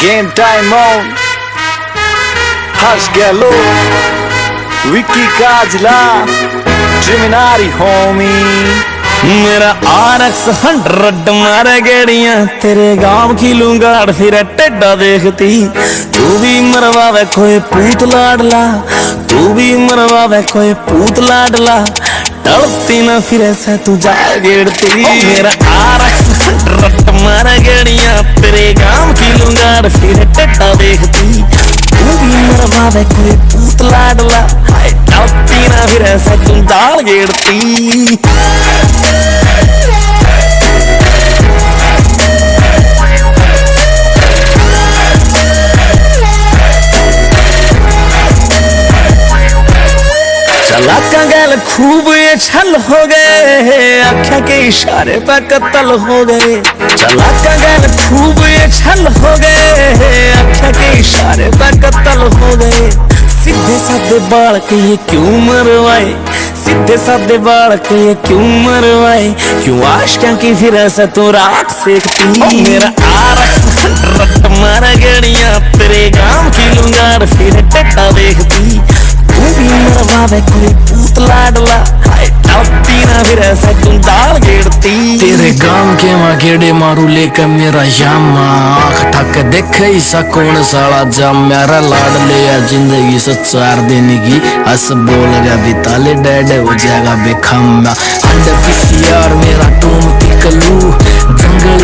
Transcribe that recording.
Game time on Hasgalo Vicky Kajla Geminari homie मेरा RX 100 मारे गेड़ियां तेरे गांव की लूंगाड़ फिर टेढ़ा देखती। तू भी मरवावे कोई पूत लाडला, तू भी मरवावे कोई पूत लाडला, टलती ना फिर ऐसा तू जा गेड़ती। मेरा RX 100 मारे गेड़ियां तेरे गांव की लूंगाड़ फिर टेढ़ा देखती। तू भी मरवावे कोई पूत लाडला, टलती ना फिर ऐसा तू दाल गेड़ती। चला कंगल खूब ये छल हो गए, आँखों के इशारे पे कत्ल हो गए। चला कंगल खूब ये छल हो गए, आँखों के इशारे पे कत्ल हो गए। सीधे साधे बाल के ये क्यों मरवाए, सीधे साधे बाल के ये क्यों मरवाए, क्यों आशियां की फिर ऐसा तू राख सेकती। मेरा RX 100 मारा गड़ियां तेरे गांव की लूंगाड़ फिर टेढ़ा देखती। तू भी मरवावे कोई पूत लाडला, टलती ना फिर ऐसा तू दाल गेड़ती। तेरे गांव के माँ गेड़े मारू लेकर मेरा यामा, आँख ठक देखे ईसा कौन साला जाम। मेरा लाड लिया जिंदगी से 4 दिन की, हस बोल गया बिताले डैड हो जाएगा बेखम्मा। अंडर PCR मेरा टूम की कलू, जंगल